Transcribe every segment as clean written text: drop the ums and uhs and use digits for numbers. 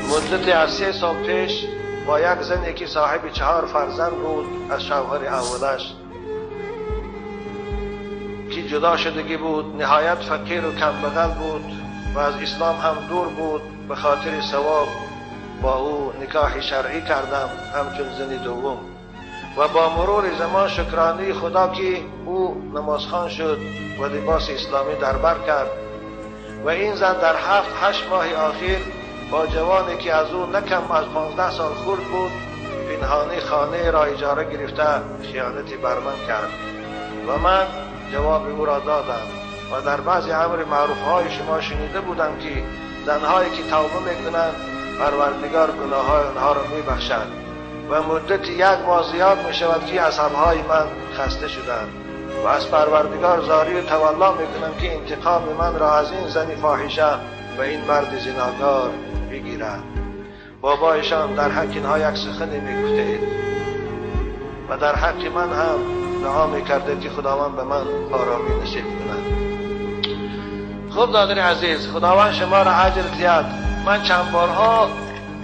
مدت از 3 سال پیش با یک زنی که صاحب 4 فرزند بود از شوهر اولش که جدا شدگی بود، نهایت فقیر و کمبغل بود و از اسلام هم دور بود، به خاطر ثواب با او نکاح شرعی کردم همچون زن دوم و با مرور زمان شکرانه خدا که او نمازخوان شد و لباس اسلامی دربر کرد و این زن در 7-8 ماه آخر با جوانی که از او نکم از 15 سال خورد بود پنهانی خانه را اجاره گرفته خیانتی بر من کرد و من جواب او را دادم و در بعضی امر معروف های شما شنیده بودم که زنهایی که توبه میکنند پروردگار گناه های آنها را میبخشد و مدت 1 ماه زیاد میشود که عصبهای من خسته شدند و از پروردگار زاری و تولا میکنم که انتقام من را از این زن فاحشه و این مرد زناگار بگیرد. بابایشان در حق اینها یک سخنی میگفتید و در حق من هم دعا میکرده که خداوند به من آرامی نصیب کند. خب دادر عزیز، خداوند شما را اجر زیاد. من چند بارها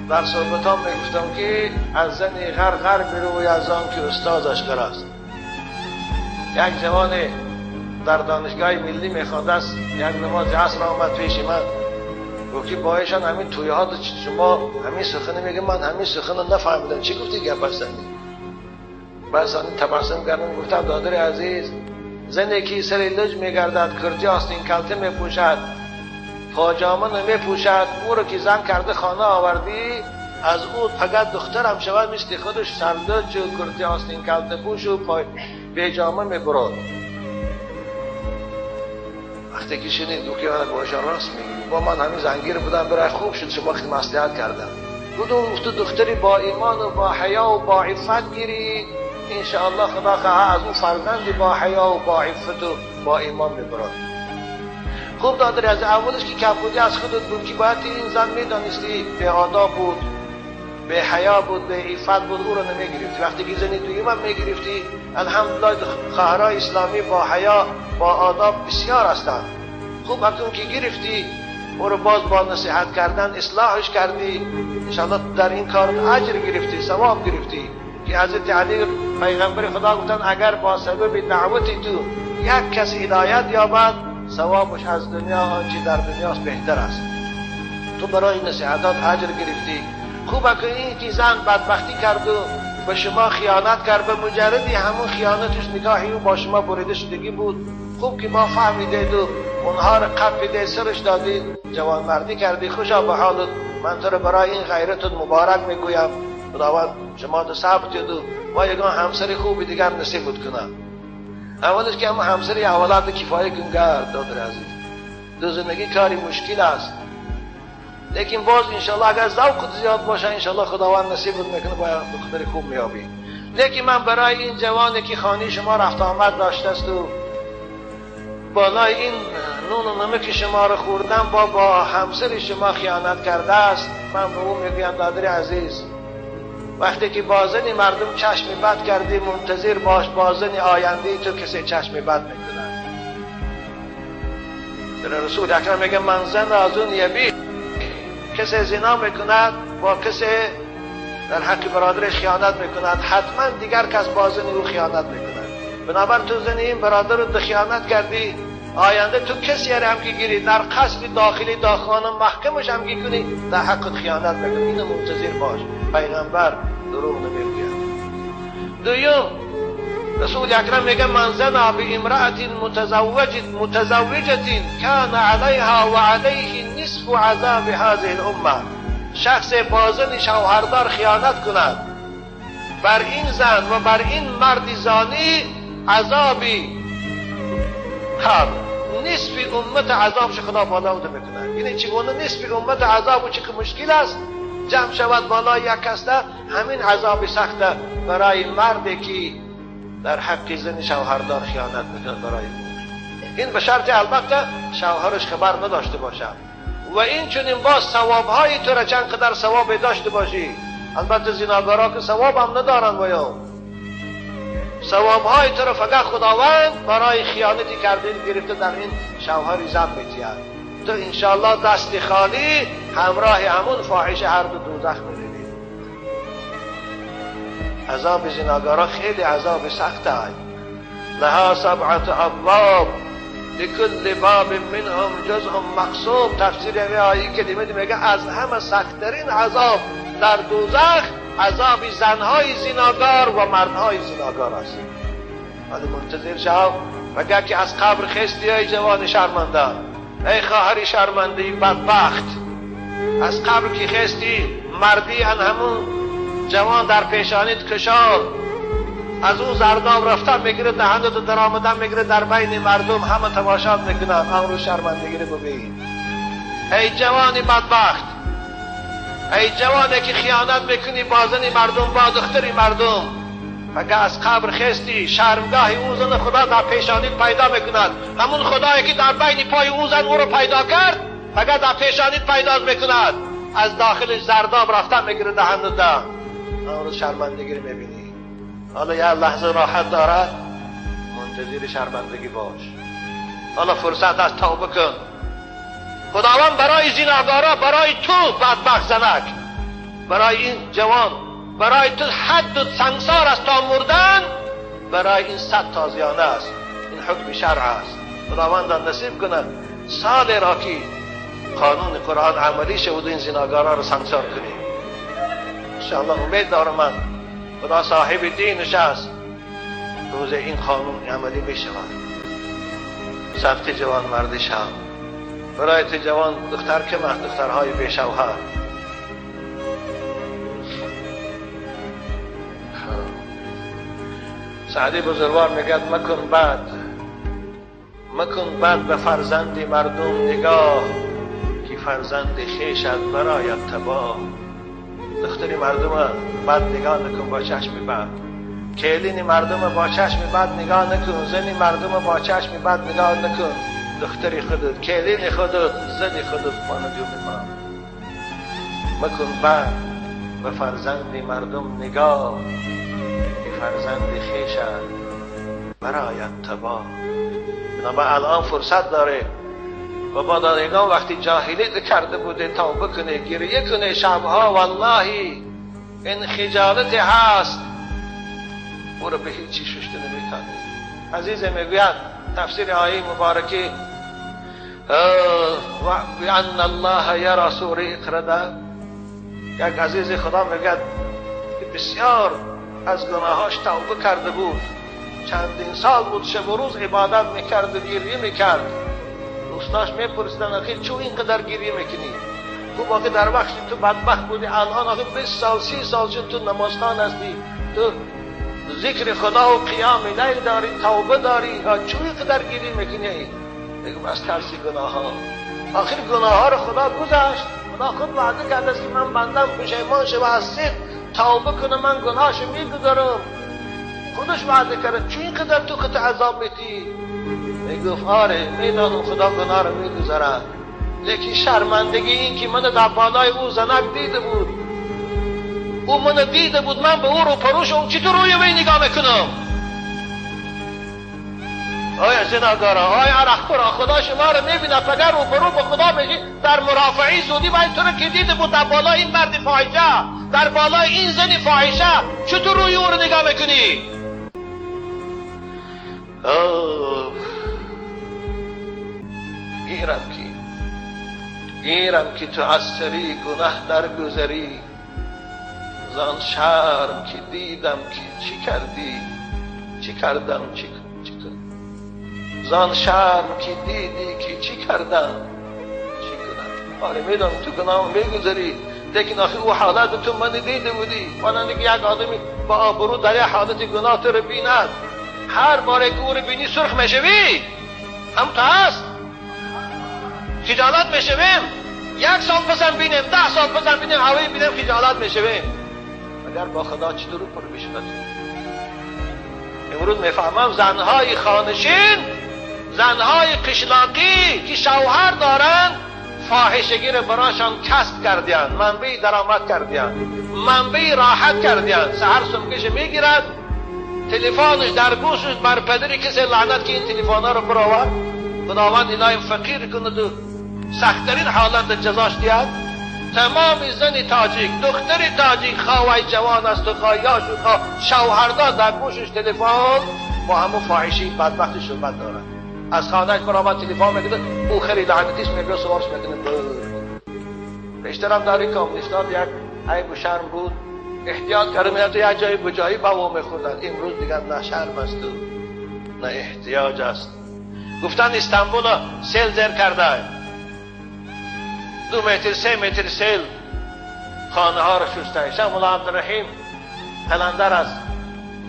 در صحبتام میگفتم که از زن غر برو از آن که استادش غر است. یک جوان در دانشگاه ملی میخوانده است، یک نماز عصر آمد پیش من گفت که بایشان همین تویهات شما همین سخنی میگه، من همین سخن نفهمیدم چی گفتی گپ است؟ بس آن تبسم کردم گفتم دادر عزیز، زنی که سر لج میگردد، کرتی آستین کلته میپوشد، پاجامه نمیپوشد، او رو که زن کرده خانه آوردی، از او فقط دخترم شود مثل خودش سرلج و کرتی آستین کلته پوش و پیجامه میبرد. وقتی که شنید دو که من باشان راست میگی، با من همین زنگیر بودم برای خوب شد شما خیلی مصلحت کردم. تو دختری با ایمان و با حیا و با عفت گیری، انشاءالله خدا خواه از اون فرزند با حیا و با عفت و با ایمان میبرد. خوب دادر از اولش که کمبودی از خودت بود که باید این زن میدانستی به آداب بود، به حیا بود، به عفت بود، او رو نمیگرفتی. وقتی که زنی دویم هم میگرفتی، الحمدلله خواهرای اسلامی با حیا با آداب بسیار هستند. خوب اکنون که گرفتی او رو باز با نصیحت کردن اصلاحش کردی، انشاءالله در این کار اجر گرفتی، ثواب گرفتی. که حضرت علی پیغمبر خدا گفتن اگر با سبب دعوت تو یک کس هدایت یابد، ثوابش از دنیا آنچه در دنیاست بهتر است. تو برای نصیحتات اجر گرفتی. خوب اکنون این که زن بدبختی کرد و به شما خیانت کرد، به مجردی همون خیانتش نگاهی او با شما بریده شدگی بود. خوب که ما فهمیدید و اونها رو قفیده سرش دادید، جوانمردی کردی، خوشا به حالت. من تو رو برای این غیرتت مبارک میگویم. خداوند شما تو صبر دید و یگان همسر خوبی دیگر نصیب کنم. اولش که همون همسری اولاد کفایه کن گرد دادر عزیز. دو زندگی کاری مشکل است، لیکن باز انشالله اگر ذوقت زیاد باشه انشالله خداوند نصیب میکنه با دختر خوب میابی. لیکن من برای این جوانی که خانه شما رفت آمد داشته است و بالای این نون و نمک شما رو خوردن با همسر شما خیانت کرده است، من به او میگویم دادر عزیز، وقتی که بازنی مردم چشم بد کردی منتظر باش بازنی آینده تو کسی چشم بد میکنن. در رسول اکرم میگه من زن از اون یبی، کسی زنا میکند با کسی در حق برادرش خیانت میکند، حتما دیگر کس با زن او خیانت میکند. بنابر تو زن این برادر رو خیانت کردی، آینده تو کسی هم که گیری در قصد داخلی داخانه محکمش هم که کنی در حق خیانت میکنی. اینو منتظر باش، پیغمبر دروغ نمیگوید. دوم رسول اکرم میگه من زنا بامرأة متزوجة کان علیها و علیه نصف عذاب هذه الامه. شخص با زن شوهردار خیانت کند، بر این زن و بر این مرد زانی عذابی هم نصف امت عذابش خدا بالا بوده میکنه. یعنی چگونه نصف امت عذاب و چه مشکل است جمع شود بالا یک کسته، همین عذاب سخته برای مردی که در حق زن شوهردار خیانت میکنه. برای این به شرط البته شوهرش خبر نداشته باشه و این چنین باز ثوابهای تو را چند قدر ثواب داشته باشی. البته زناگارا که ثواب هم ندارن باید، ثوابهای تو را فقط خداوند برای خیانتی کردن گرفته در این شوهر زن میتید. تو انشاءالله دست خالی همراه همون فاحشه هر دو دوزخ می‌روی. عذاب زناگارا خیلی عذاب سخته ای. لها 7 ابواب لكل باب منهم جزء مقسوم. تفسیر این آیه که میگه از همه سخت‌ترین عذاب در دوزخ عذاب زنهای زناگار و مردهای زناگار است. ولی منتظر شو مگر که از قبر خستی ای جوان شرمنده، ای خواهر شرمنده بدبخت، از قبر که خستی مردی ان همون جوان در پیشانیت کشار، از اون زرداب رفتن میگیره دهنت و درآمدن میگیره در بین مردم همه تماشات میکنن، آن رو شرمندگی رو ببین. ای جوانی بدبخت، ای جوانی که خیانت میکنی با زن مردم، با دختری مردم، اگر از قبر خستی شرمگاه او زن خدا در پیشانیت پیدا میکند، همون خدایی که در بین پای او زن او رو پیدا کرد اگر در پیشانیت پیدا میکند، از داخل زرداب رفتن میگیره دهنت ده، آن رو شرمندگی رو میبینی. حالا یه لحظه راحت دارد، منتظر شرمندگی باش. حالا فرصت از توبه کن. خداوند برای زناگارا، برای تو بدبخت زنک، برای این جوان، برای تو حد و سنگسار است تا مردن، برای این 100 تازیانه است. این حکم شرع است. خداوند نصیب کند سال را که قانون قرآن عملی شود این زناگارا رو سنگسار کنیم. انشاءالله امید دارم من خدا صاحب دینش است، روز این قانون عملی بشود. سفت جوان مرد شب، برای تو جوان دختر که دخترهای بیشوهر. سعدی بزرگوار میگه مکن بد به فرزند مردم نگاه، که فرزند خویشت برایت تباه. دختری مردم بد نگاه نکن با چشم بد، کلین مردم با چشم بد نگاه نکن، زنی مردم با چشم بد نگاه نکن. دختری خودت، کلین خودت، زنی خودت مانجو بمان. مکن بد به فرزند مردم نگاه، که فرزند خویشت برایت تباه. بنابراین الان فرصت داره و با دادگان وقتی جاهلیت کرده بوده توبه کنه، گریه کنه شبها. والله این خجالت هست، او رو به هیچی ششته نمیتونه. عزیز میگوید تفسیر آیه مبارکه وَأَنَّ اللَّهَ يَرَى سُورِ اقرده. یک عزیز خدا میگوید که بسیار از گناهاش توبه کرده بود، چندین سال بود شب و روز عبادت میکرد و گریه میکرد. دوستاش میپرسیدن آخه چون اینقدر گریه میکنی؟ تو باقی در وقتی تو بدبخت بودی، الان آخه 20 سال 30 سال شد تو نمازخوان هستی، تو ذکر خدا و قیام لیل داری، توبه داری، چون اینقدر گریه میکنی؟ بگم از ترس گناه ها. آخر گناه ها رو خدا گذاشت. خدا خود وعده کرده است که من بندم پشیمان شه و از صدق توبه کنه، من گناهشو میگذارم. خودش وعده کرده. چون اینقدر تو خود عذاب میتی؟ میگفت آره میدانم خدا گناه رو میگذارد، لیکن شرمندگی این که من در بالای او زنک دیده بود، او من دیده بود، من به او رو پروشم، چطور روی وی نگاه میکنم؟ آیا زناگارا، آیا عرقخورا، خدا شما رو میبینه. اگر رو برو به خدا بگی در مرافعی زودی باید تو رو که دیده بود در بالای این مرد فاحشه، در بالای این زن فاحشه، چطور روی او رو نگاه میکنی؟ گیرم که تو از سری گناه در گذری، زان شرم که دیدم که چی کردی، چی کردم، چی کردم. زان شرم که دیدی که چی کردم، چی کنم. آره میدونم تو گناه میگذاری، لیکن آخه او حالت تو من دیده بودی. مانند که یک آدمی با آبرو در یک حالت گناه تو رو بیند، هر بار که او رو بینی سرخ میشوی. هم تو هست خجالت میشویم. 1 سال پسم بینیم، 10 سال پسم بینیم، هوایی بینیم خجالت میشویم. اگر با خدا چطور پر بشود؟ امروز میفهمم زنهای خانشین، زنهای قشلاقی که شوهر دارن، فاحشگی رو براشان کسب کردیان، منبع درآمد کردیان، منبع راحت کردیان. سحر سمکش میگیرد، تلفنش در گوشش، بر پدری کسی لعنت که این تلفن‌ها رو برآورد. خداوند الهی فقیر کند و سخت‌ترین حالت جزاش دیاد تمام زنی تاجیک دختری تاجیک خواهی جوان است و خواهیاش و شوهردا در گوشش تلفن با همون فاحشی بدبختی صحبت دارن از خانه قرابت تلفن میگیره او خرید لعنتیش میگه سوارش میکنه اشترام داری که افتاد یک عیب و شرم بود احتیاط کردم یا تو یک جای بجایی با او میخوردن امروز دیگر نه شرم است نه احتیاج است گفتن استانبول سیل زیر کرده 2 متر 3 متر سیل خانه ها رو شسته شب مولا عبدالرحیم قلندر است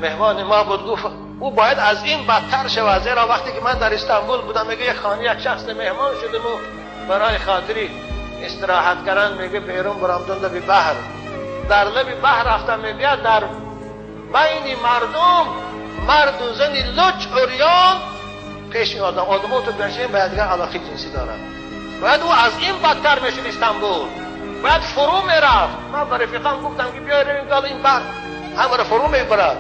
مهمان ما بود گفت او باید از این بدتر شود زیرا وقتی که من در استانبول بودم میگه یک خانه یک شخص مهمان شدم و برای خاطری استراحت کردن میگه بیرون برام به بحر در لب بحر رفتم میگه در بین مردم مرد و زنی لچ عریان پیش آدم تو بشین باید دیگر علاقه جنسی دارم باید او از این بدتر میشد استانبول باید فرو میرفت من با رفیقان گفتم که بیای رویم که این بحر همه رو فرو میبرد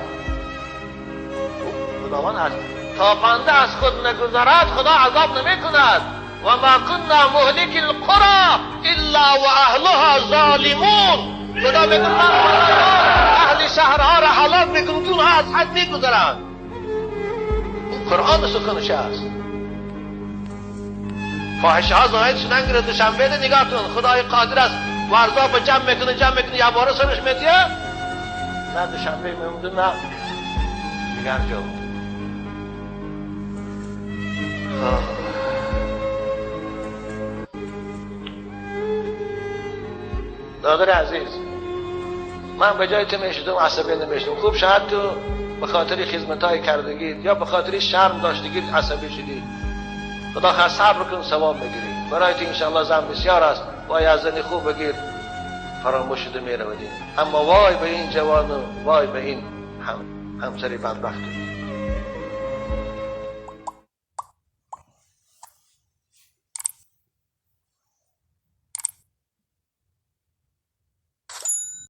خداوند هست تا بنده از خود نگذرد خدا عذاب نمی کند و ما كنا مهلك القرى الا و اهلها ظالمون خدا میگه اهل شهرها را هلاک میکنم چون از حد میگذرند قرآن سخنش است فاحشه ها ظاهر شدن گره دوشنبه ده نگاهتون خدای قادر است ورزا با جمع میکنه یه باره سرش میتیه نه دوشنبه میمونده نه دیگر جو دادر عزیز من به جای تو میشدم عصبی نمیشدم خوب شاید تو به خاطر خدمتای کردگید یا به خاطر شرم داشتگید عصبی شدید خدا خواهد صبر کن ثواب بگیری برای تو انشاءالله زن بسیار است وای از زنی خوب بگیر فراموش شده میرودی اما وای به این جوان و وای به این همسری بدبخت